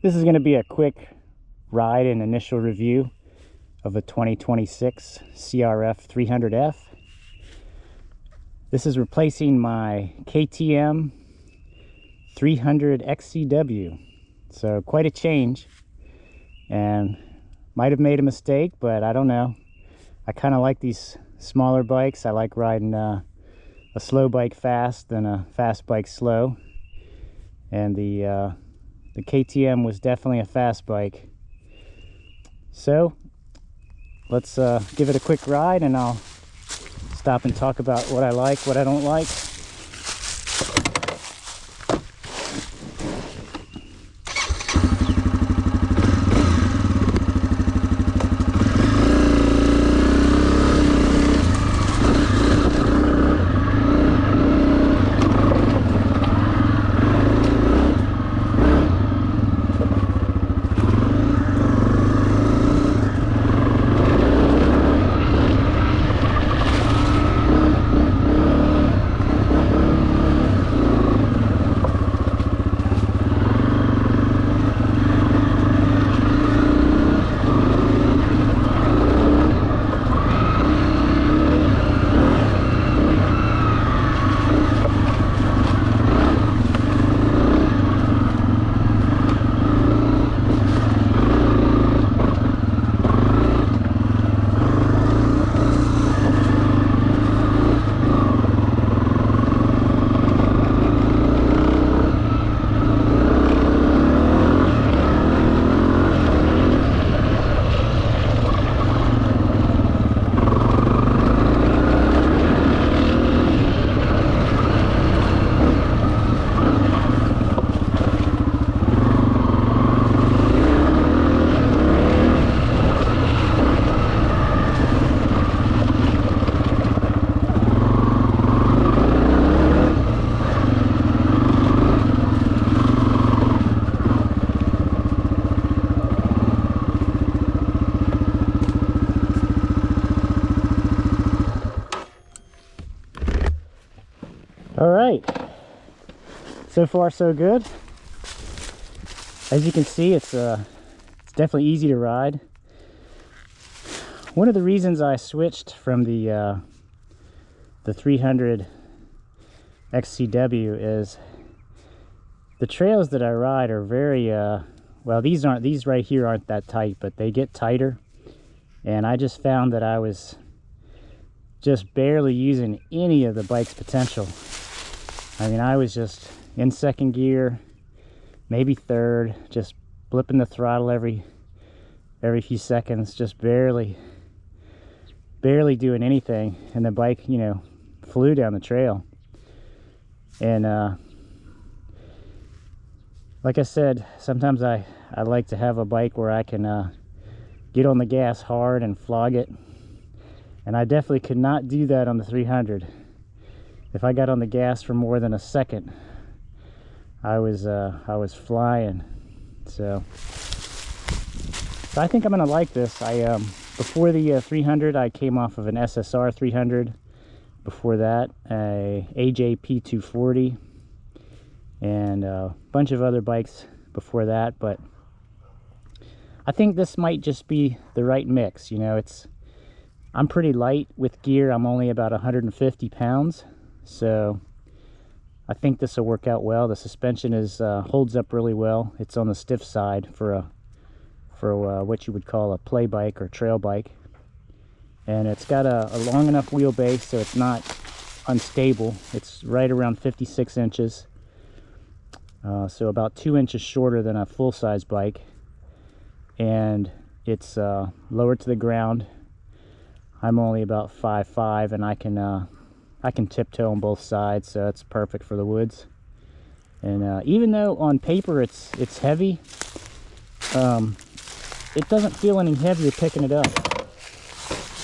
This is going to be a quick ride and initial review of a 2026 CRF300F. This is replacing my KTM 300 XCW. So quite a change, and might have made a mistake, but I don't know. I kind of like these smaller bikes. I like riding a slow bike fast and a fast bike slow. And the KTM was definitely a fast bike. So let's give it a quick ride, and I'll stop and talk about what I like, what I don't like. All right, so far so good. As you can see, it's definitely easy to ride. One of the reasons I switched from the 300 XCW is the trails that I ride are very well, these right here aren't that tight, but they get tighter, and I just found that I was just barely using any of the bike's potential. I mean, I was just in second gear, maybe third, just blipping the throttle every few seconds, just barely doing anything, and the bike, you know, flew down the trail. And like I said, sometimes I like to have a bike where I can get on the gas hard and flog it, and I definitely could not do that on the 300. If I got on the gas for more than a second, I was flying. So I think I'm gonna like this. Before the 300, I came off of an SSR 300. Before that, a AJP 240, and a bunch of other bikes before that. But I think this might just be the right mix. You know, I'm pretty light with gear. I'm only about 150 pounds. So I think this will work out well. The suspension holds up really well. It's on the stiff side for what you would call a play bike or trail bike, and it's got a long enough wheelbase so it's not unstable. It's right around 56 inches, so about 2 inches shorter than a full-size bike, and it's lower to the ground. I'm only about 5'5", and I can tiptoe on both sides, so it's perfect for the woods. And even though on paper it's heavy, it doesn't feel any heavier picking it up.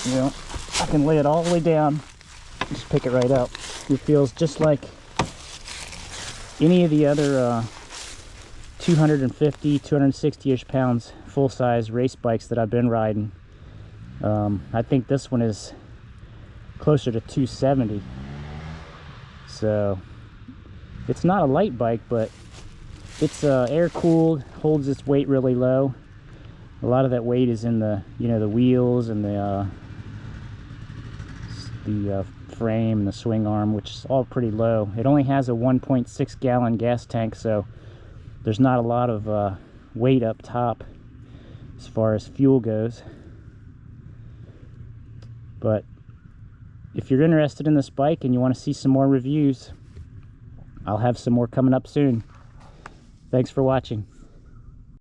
You know, I can lay it all the way down, just pick it right up. It feels just like any of the other 250, 260-ish pounds full-size race bikes that I've been riding. I think this one is closer to 270. So it's not a light bike, but It's air cooled, holds its weight really low. A lot of that weight is in the, you know, the wheels and the frame and the swing arm, which is all pretty low. It only has a 1.6 gallon gas tank, so there's not a lot of weight up top as far as fuel goes. But if you're interested in this bike and you want to see some more reviews, I'll have some more coming up soon. Thanks for watching.